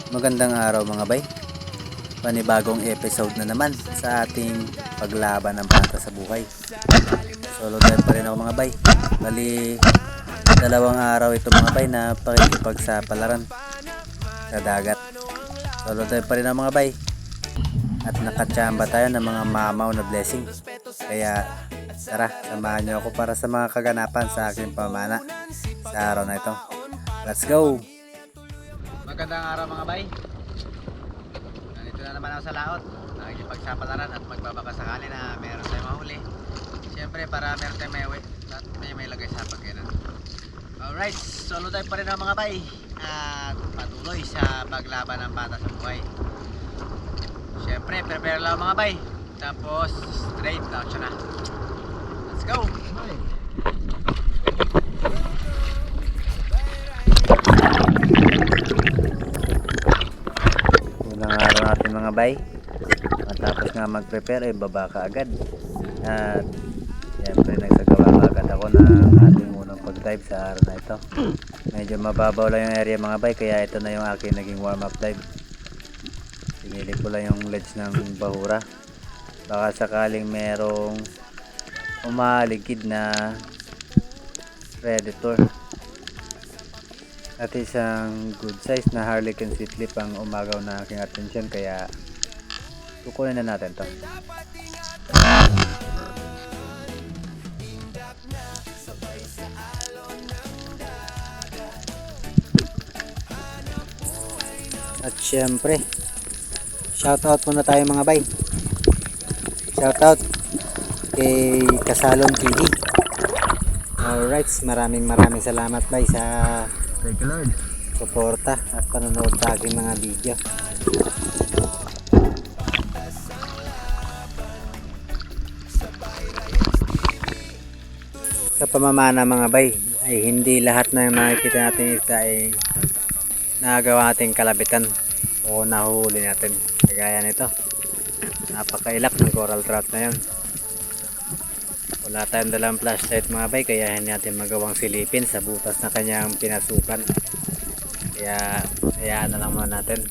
Magandang araw mga bay. Panibagong episode na naman sa ating paglaban ng bata sa buhay. Solo time pa rin ako mga bay. Bali, 2 araw ito mga bay na pakikipagsapalaran sa dagat. Solo time pa rin ako mga bay. At nakachamba tayo ng mga mamaw na blessing. Kaya tara, samahan niyo ako para sa mga kaganapan sa aking pamana sa araw na ito. Let's go! Magandang araw mga bay. Nandito na naman ako sa laot. Nakikipagsapalaran at magbabaka sakali na meron tayong mahuli. Siyempre para meron tayong may lagay sa pagkinan. Alright, solo tayo pa rin mga bay. At patuloy sa paglaban ng bata sa buhay. Siyempre, prepare lang mga bay. Tapos straight down siya na. Let's go! Unang araw natin mga bay. Matapos nga mag-prepare ay babaka agad. At siyempre nagsagawa agad ako ng ating unang pag-dive sa araw na ito. Medyo mababaw lang yung area mga bay, kaya ito na yung aking naging warm-up dive. Pinili ko lang yung ledge ng bahura. Baka sakaling merong umaligid na predator. At isang good size na Harlequin Sweetlip ang umagaw na aking atensyon, kaya kukunin na natin to. At syempre, shoutout muna tayo mga bay. Shoutout kay Kasalon TV. Alright, maraming salamat bay sa Thank you Lord. suporta at panonood sa aking mga video. Sa pamamana mga bay, ay hindi lahat na makikita natin isda ay nagawa nating kalabitan o nahuli natin. Kagaya nito, napakailak ng coral trout na yun. Wala tayong dalang flashlight mga bay, kaya hindi natin magawang silipin sa butas na kanyang pinasukan. Kaya hayaan na lang muna natin.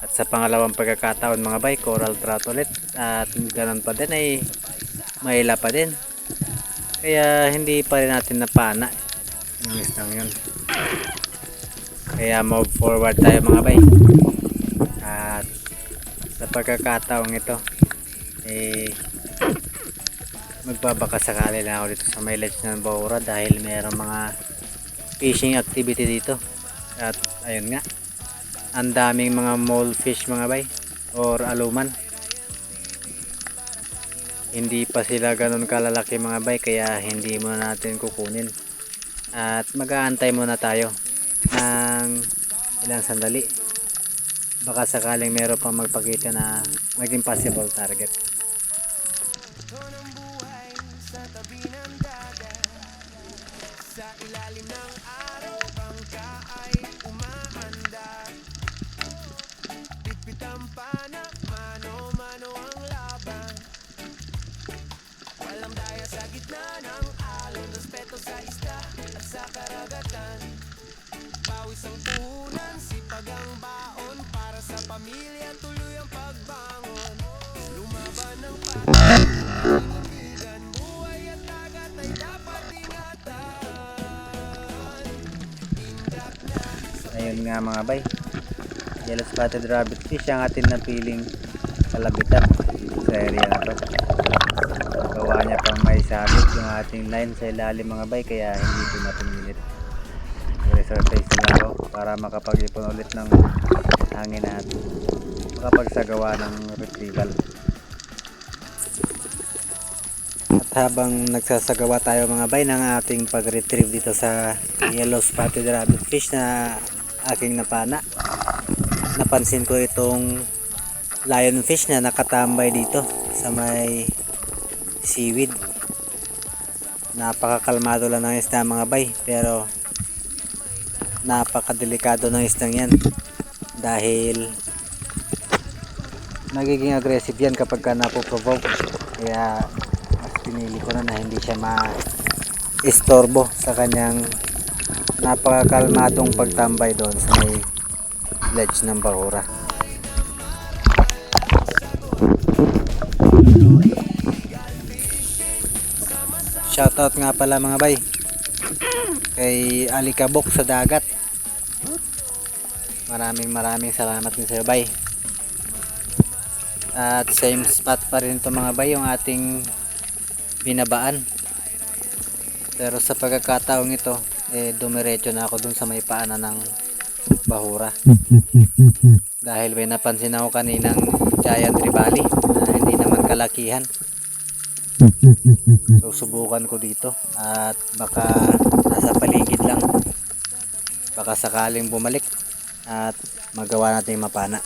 At sa pangalawang pagkakataon mga bay, coral trout ulit. At ganun pa din ay mahila pa din. Kaya hindi pa rin natin napana yung isang yun. Kaya move forward tayo mga bay. At sa pagkakataong ito magbabaka sakali lang ako dito sa may ledge ng bahura dahil mayroong mga fishing activity dito. At ayun nga, ang daming mga mole fish mga bay or aluman. Hindi pa sila ganun kalalaki mga bay, kaya hindi muna natin kukunin. At mag-aantay muna tayo ng ilang sandali. Baka sakaling meron pang magpakita na maging possible target. Sa ilalim ng araw, bangka ay umahanda. Pitpit ang panak, mano-mano ang laban. Walang daya sa gitna ng alon, respeto sa isda at sa karagatan. Pawis ang puhunan, sipag ang baon, para sa pamilya tuloy ang pagbangon. Lumaban ng pag-ibigan, buhay at dagat ay dapat ingatan. Ayun nga mga bay, yellow spotted rabbit fish ang atin napiling kalabitan sa area na to. Gawa niya pang may sabit yung ating line sa ilalim mga bay, kaya hindi ito napilit. Resurface na ako para makapag-ipon ulit ng hangin at makapagsagawa ng retrieval. At habang nagsasagawa tayo mga bay ng ating pag-retrieve dito sa yellow spotted rabbit fish na aking napana, napansin ko itong lionfish na nakatambay dito sa may seaweed. Napakakalmado lang ng isda mga bay, pero napakadelikado ng isdang yan dahil nagiging aggressive yan kapag ka napoprovoke. Kaya mas pinili ko na hindi siya ma-istorbo sa kanyang napakakalmadong pagtambay doon sa may ledge ng bahura. Shoutout nga pala mga bay kay Alikabok sa dagat. Maraming salamat din sa iyo bay. At same spot pa rin ito mga bay, yung ating binabaan. Pero sa pagkakataong ito, dumiretso na ako dun sa may paanan ng bahura. Dahil may napansin ako kaninang giant trevally na hindi naman kalakihan. So subukan ko dito at baka nasa paligid lang. Baka sakaling bumalik at magawa natin mapana.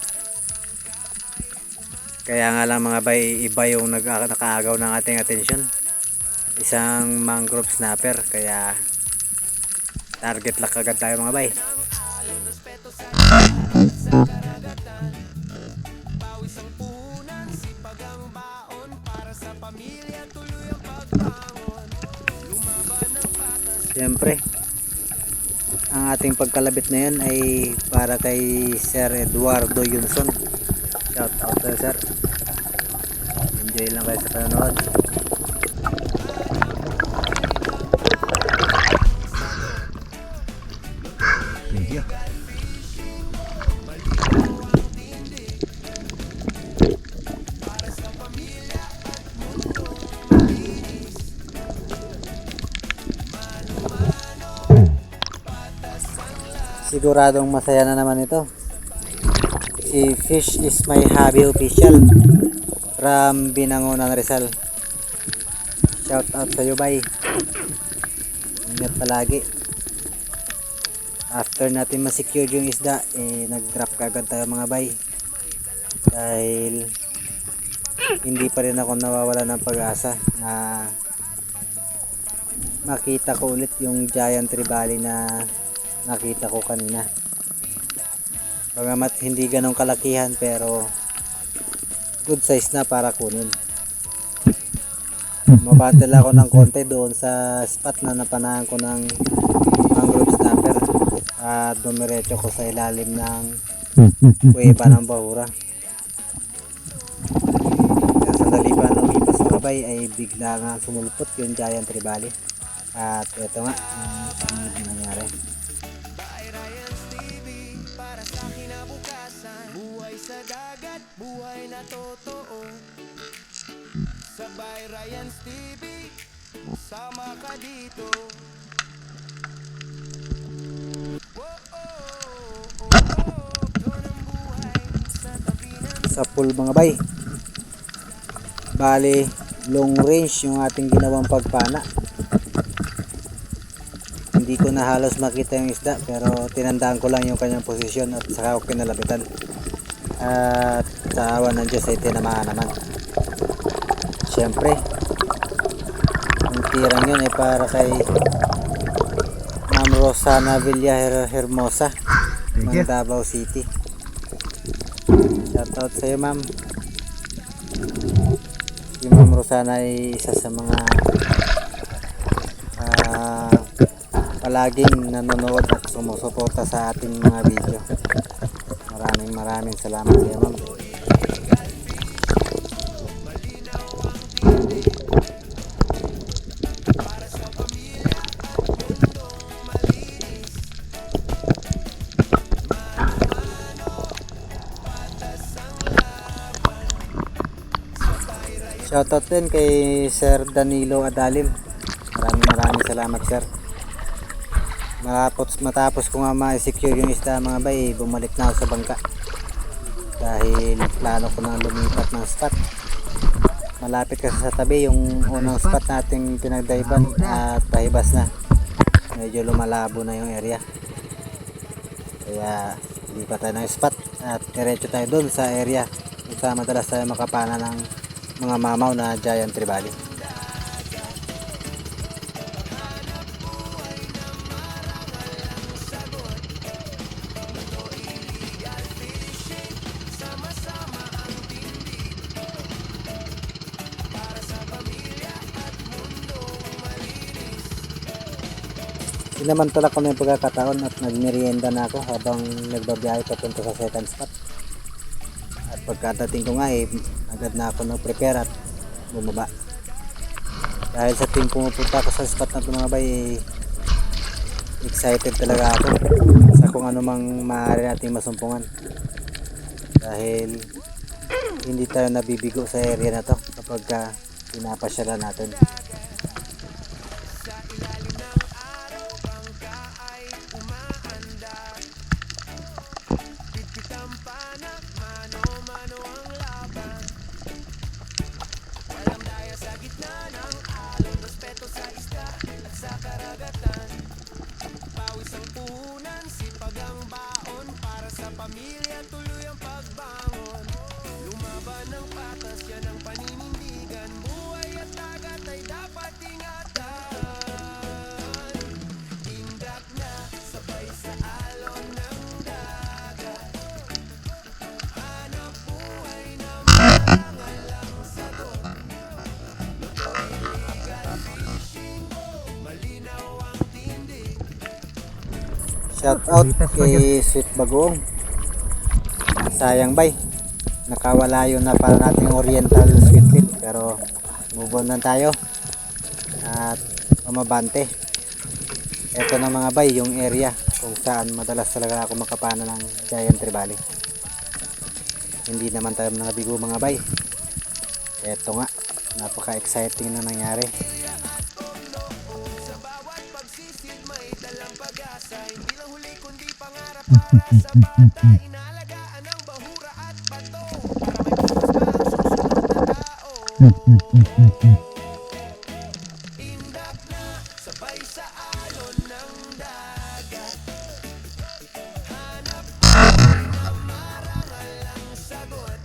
Kaya nga lang mga bay, iba yung nakaagaw ng ating atensyon. Isang mangrove snapper, kaya target lock agad tayo mga bay. Siyempre, ang ating pagkalabit na yun ay para kay Sir Eduardo Yunson. Shout out to sir. Enjoy lang kayo sa panonood. Thank you. Siguradong masaya na naman ito. Si Fish is my hobby official from Binangonan, Rizal. Shout out sa iyo bay. Ingat palagi. After natin ma-secure yung isda, nag-drop kagad tayo mga bay. Dahil hindi pa rin ako nawawala ng pag-asa na makita ko ulit yung giant trevally na nakita ko kanina. Bagamat hindi ganong kalakihan, pero good size na para kunin. Mabattle ako ng konti doon sa spot na napanahan ko ng mangrove snapper at dumiretso ko sa ilalim ng kuweba ng bahura. Kaya sandali pa lumipas mga bay ay bigla nga sumulpot yung giant trevally. At ito nga ang sunod na nangyari. Buhay sa dagat, buhay na totoo. Sabay Ryan's TV, sama ka dito. Doon ang buhay sa tabi ng Sa pool mga bay, bali long range yung ating ginawang pagpana. Hindi ko na halos makita yung isda, pero tinandaan ko lang yung kanyang posisyon at saka ako kinalabitan. At sa awa ng Diyos ay tinamaan naman. Siyempre, ang tirang yun ay para kay Ma'am Rosana Villa Hermosa ng Davao City. Shout out sa iyo ma'am. Si Ma'am Rosana ay isa sa mga palaging nanonood at sumusuporta sa ating mga video. Maraming salamat sa iyo ma'am. Shoutout din kay Sir Danilo Adalim. Maraming salamat sir. Matapos ko nga ma-secure yung isda mga bay, bumalik na ako sa bangka. Dahil plano ko nang lumipat ng spot. Malapit kasi sa tabi yung unang spot nating pinagdaiban at pahibas na. Medyo lumalabo na yung area. Kaya lipat tayo ng spot at diretso tayo doon sa area kung saan madalas tayo makapana ng mga mamaw na giant trevally. Sinamantala ko na yung pagkakataon at nagmerienda na ako habang nagbabiyahe papunta sa second spot. At pagkadating ko nga agad na ako nag-prepare at bumaba. Dahil sa tuwing pumupunta ako sa spot na ito mga bay, excited talaga ako sa kung ano mang maaari nating masumpungan. Dahil hindi tayo nabibigo sa area na to kapag pinapasyalan natin. Pamilya tuloy ang pagbangon. Lumaban ng patas, yan ang paninindigan. Buhay at dagat ay dapat ingatan. Tindak na sabay sa alon ng dagat. Hanap buhay na marangal ang sagot. Lutoy illegal fishing, malinaw ang tindig. Shout out kay Sweet Bagoong. Sayang bay, nakawala yun na para nating oriental sweetlet, pero move on na tayo at umabante. Ito na mga bay, yung area kung saan madalas talaga ako makapana ng giant trevally. Hindi naman tayo mga bigo mga bay. Ito nga, napaka exciting na nangyari. Sa bawat pagsisid may dalang pag-asa. Hindi lang huli kundi pangarap para sa bata. Inalagaan ang bahura at bato para may bukas pa ang susunod na tao. Tindak na sabay sa alon ng dagat. Hanap buhay na marangal ang sagot.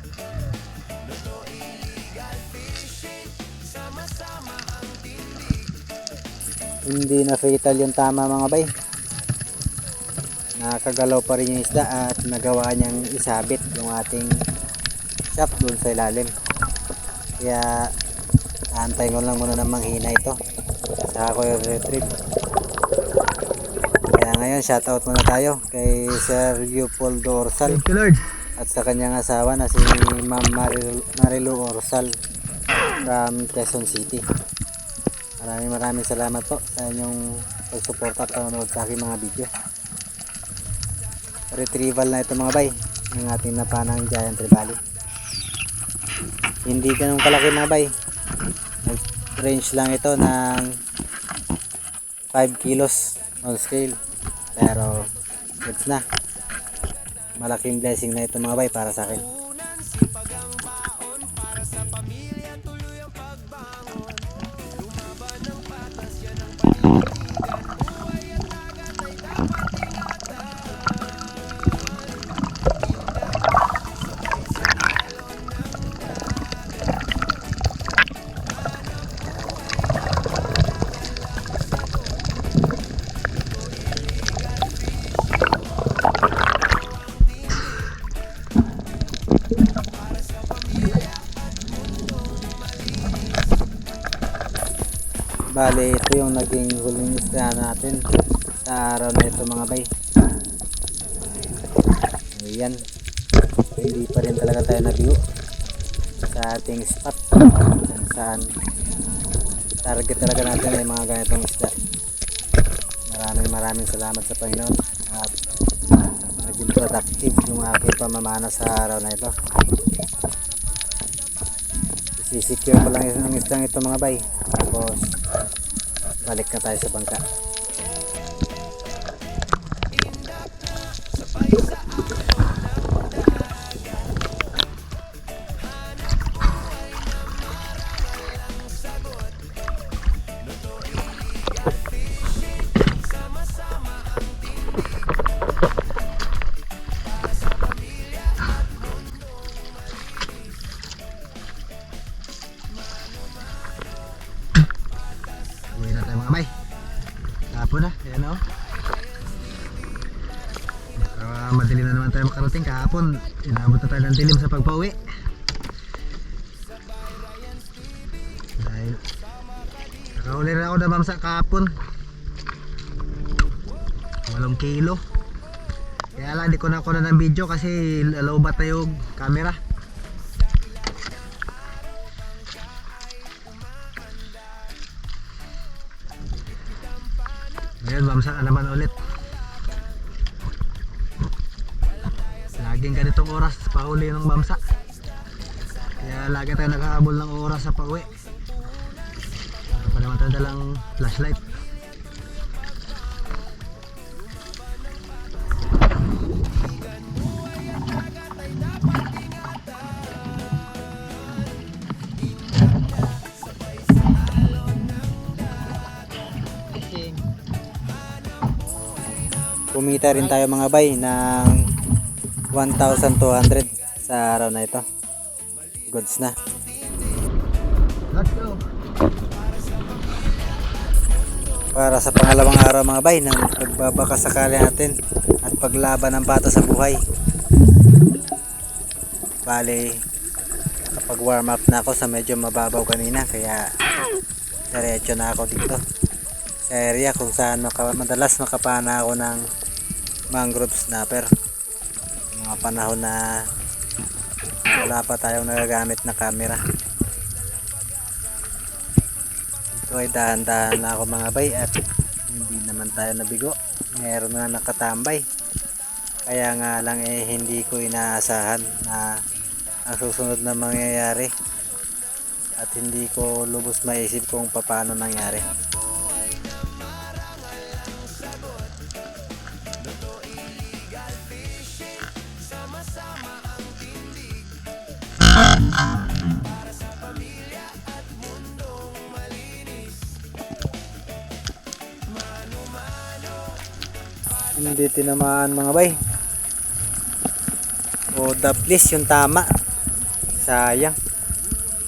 Luto illegal fishing, sama-sama ang tindig. Hindi na fatal yung tama mga bay. Nakagalaw pa rin yung isda at nagawa niyang isabit yung ating shop doon sa ilalim. Kaya aantayin ko lang muna ng manghina ito. Saka ko i-retrieve. Kaya ngayon shoutout muna tayo kay Sir Leopoldo Orsal. Thank you, Lord. At sa kanyang asawa na si Ma'am Marilu Orsal from Quezon City. Maraming salamat po sa inyong pagsuporta at panonood sa aking mga video. Retrieval na ito mga bay ng ating napanang giant trevally. Hindi ganun kalaki mga bay, range lang ito ng 5 kilos on scale, pero it's na malaking blessing na ito mga bay para sa akin. Unan sipag ang baon para sa pamilya tuloy ang pagbangon. Lumaban ng patas, yan ang paninindigan. Buhay at dagat ay dapat ingatan. Bale, ito yung naging huling isda natin sa araw na ito mga bay. Ayan, hindi pa rin talaga tayo nabiyo sa ating spot kung saan target talaga natin ay mga ganitong isda. Maraming salamat sa Panginoon at naging productive yung aking pamamana sa araw na ito. Isisecure ko lang ang isdang ito mga bay, tapos balik na tayo sa bangka. Uwi na tayo mga bay. Tapos na, ayan o. Madilim na naman tayo makarating. Kahapon, inabot na tayo ng dilim sa pagpauwi. Dahil nakahuli rin ako na mamsa kahapon. 8 kilo. Kaya lang di ko na kuha ng video kasi lalobat na yung camera. Ngayon bamsa na naman ulit. Laging ganitong oras pauli ng bamsa. Kaya lagi tayo nakahabol ng oras sa pauwi. Wala pa naman tayo dalang flashlight. Kumita rin tayo mga bay ng 1,200 sa araw na ito. Goods na. Let's go! Para sa pangalawang araw mga bay ng pagbabakasakali natin at paglaban ng bata sa buhay. Bali, kapag warm up na ako sa medyo mababaw kanina, kaya diretso na ako dito sa area kung saan madalas makapana ako ng mangrove snapper. Mga panahon na wala pa tayong nagagamit na camera. Ito ay dahan-dahan na ako mga bay at hindi naman tayo nabigo. Meron na nakatambay. Kaya nga lang hindi ko inaasahan na ang susunod na mangyayari at hindi ko lubos maisip kung paano nangyari. Hindi tinamaan mga bay. O daplis yung tama. Sayang.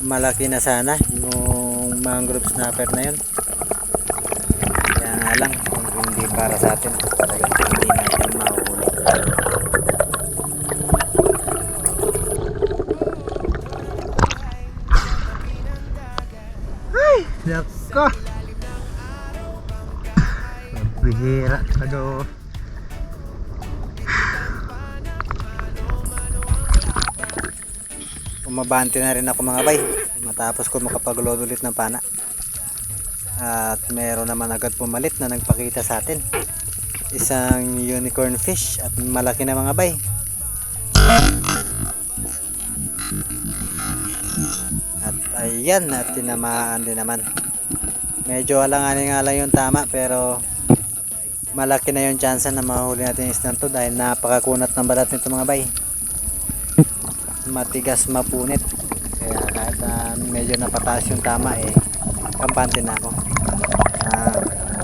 Malaki na sana yung mangrove snapper na yun. Kaya nga lang kung hindi para sa atin, talagang hindi natin mahuli. Ay! Nako! Bihira talaga. Umabante na rin ako mga bay matapos ko makapag-load ulit ng pana. At meron naman agad pumalit na nagpakita sa atin. Isang unicorn fish at malaki na mga bay. At ayan, at tinamaan din naman. Medyo alanganin nga lang yung tama pero malaki na yung chance na mahuli natin yung isang to dahil napakakunat ng balat nito mga bay. Matigas mapunit kaya kahit medyo napataas yung tama kampante na ako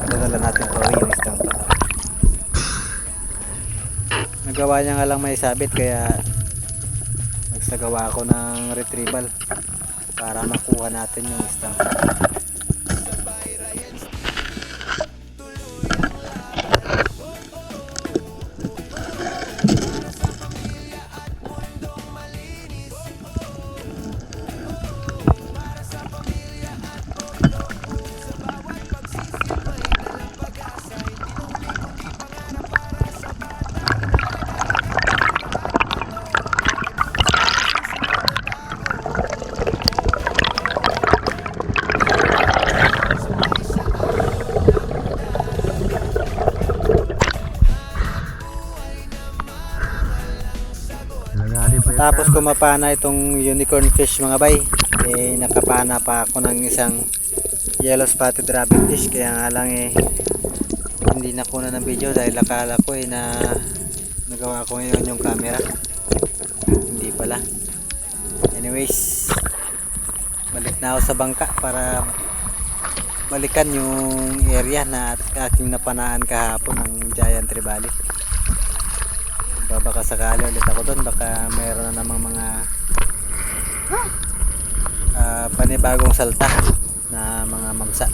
dadala natin to yung isang to. Nagawa niya nga lang may sabit kaya nagsagawa ako ng retrieval para makuha natin yung isang. Tapos kumapana itong unicorn fish mga bay, nakapana pa ako ng isang yellow spotted rabbitfish kaya nga lang hindi nakuna ng video dahil akala ko na nagawa ko ngayon yung camera, hindi pala. Anyways, balik na ako sa bangka para balikan yung area na aking napanaan kahapon ng giant trevally. Baka sakali ulit ako doon, baka meron na namang mga panibagong salta na mga mamsa.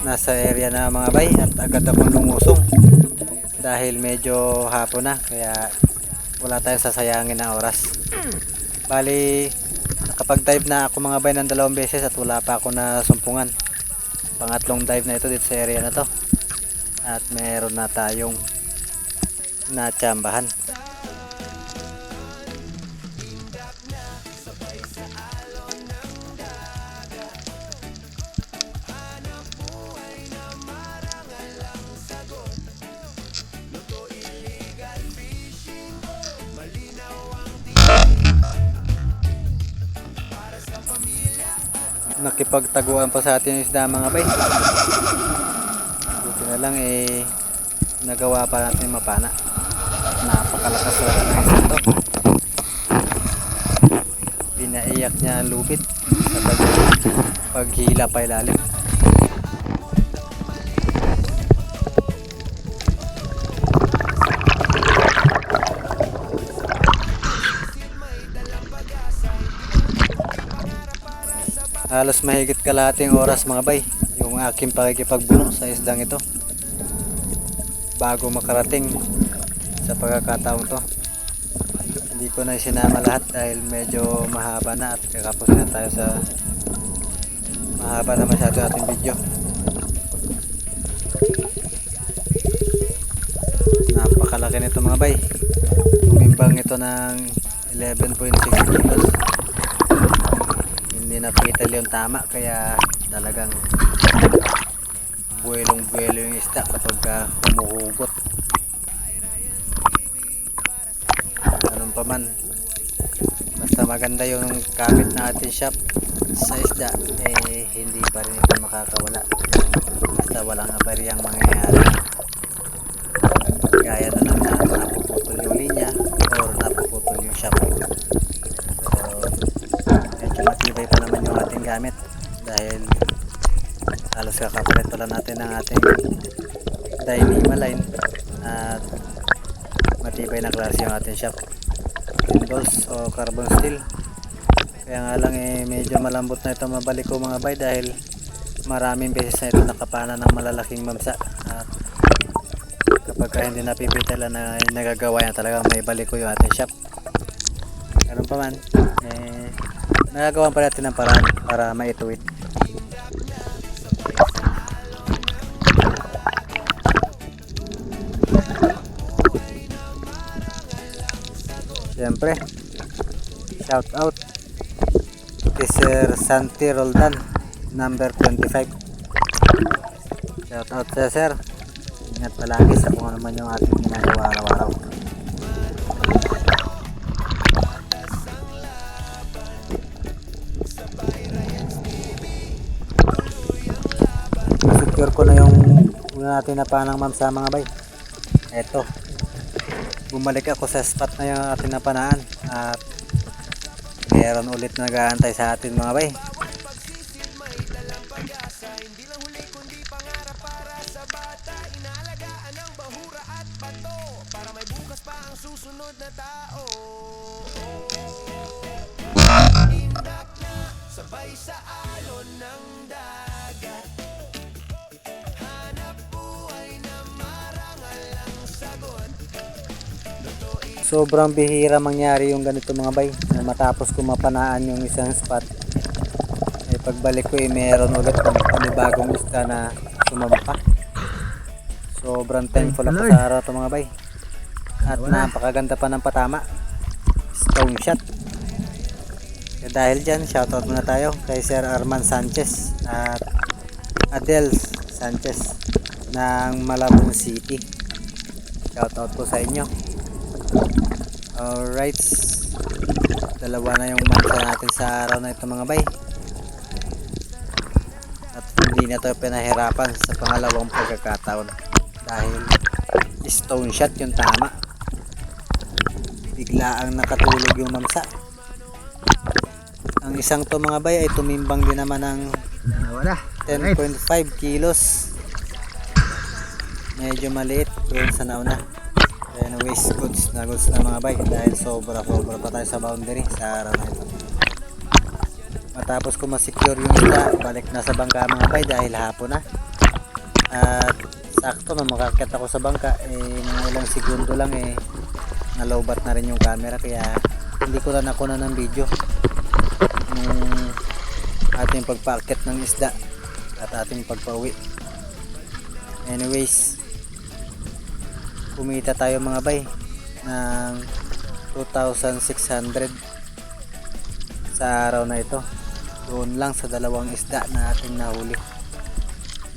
Nasa area na mga bay at agad akong lumusong dahil medyo hapon na kaya wala tayong sasayangin na oras. Bali, nakapag-dive na ako mga bay ng 2 beses at wala pa ako na sumpungan. Pangatlong dive na ito dito sa area na to. At meron na tayong natsambahan. Nakipagtaguan pa sa atin yung isda mga bay. Buti na lang nagawa pa natin mapana. Napakalakas talaga ng isda to. Pinaiyak niya ang lubid sa paghila pa ilalim. Halos mahigit kalahating oras mga bay yung aking pakikipagbuno sa isdang ito bago makarating sa pagkakataon to. Hindi ko na isinama lahat dahil medyo mahaba na at kakapos na tayo sa mahaba na masyado ating video. Napakalaki nito mga bay. Tumimbang ito ng 11.6 kilos. Hindi napital yung tama kaya talagang buwelong-buwelo yung isda kapag humuhugot. Ganun pa man, basta maganda yung gamit na ating shop sa isda hindi pa rin ito makakawala basta walang abaryang mangyayari gaya na lang na napuputol yung linya or napuputol yung shop. Matibay pa naman yung ating gamit dahil halos kakapalit pala natin ang ating Dyneema line at matibay na klase yung ating shop, balls o carbon steel. Kaya nga lang medyo malambot na ito mabalik ko mga bay dahil maraming beses na ito nakapana ng malalaking mamsa at kapag hindi napipitalan na nagagawa yan talaga may balik ko yung ating shop. Ganun pa man nagagawa pa natin ng paraan para maituwid. Siyempre, shout out kay Sir Santi Roldan, number 25. Shout out sa sir. Ingat palagi sa kung ano man yung ating ginagawa araw-araw. Secure ko na yung una natin na panang mamsa mga bay. Eto, bumalik ako sa spot na yung ating napanaan at meron ulit na nag-aantay sa atin mga bay. Susunod na tao sabay sa alon ng dagat. Hanap buhay na marangal ang sagot. Sobrang bihira mangyari yung ganito mga bay na matapos ko mapanaan yung isang spot pagbalik ko meron ulit panibagong isda na sumampa. Sobrang thankful ako sa araw to mga bay at napakaganda pa ng patama, stone shot. Dahil dyan, shoutout muna tayo kay Sir Arman Sanchez at Adel Sanchez ng Malabon City. Shoutout po sa inyo. Alright, dalawa na yung mansa natin sa araw na ito mga bay at hindi na ito pinahirapan sa pangalawang pagkakataon dahil stone shot yung tama. Biglaang nakatulog yung mamsa. Ang isang to mga bay ay tumimbang din naman ng 10.5 kilos. Medyo maliit doon sa nauna. Anyways, goods na mga bay dahil sobra pa tayo sa boundary sa araw na ito. Matapos ko masecure yung isda, balik na sa bangka mga bay dahil hapon na. At sakto na makakita ko sa bangka mga ilang segundo lang nalobat na rin yung camera kaya hindi ko na nakuna ng video yung ating pagpaakyat ng isda at ating pagpauwi. Anyways, kumita tayo mga bay ng 2,600 sa araw na ito, doon lang sa dalawang isda na ating nahuli.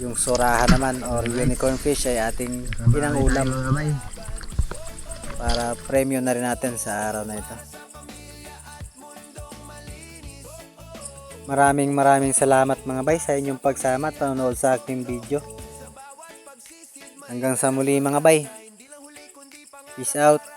Yung surahan naman or unicorn fish ay ating pinangulam Tayo, mga bay. para premium na rin natin sa araw na ito. Maraming salamat mga bay sa inyong pagsama at panonood sa aking video. Hanggang sa muli mga bay. Peace out.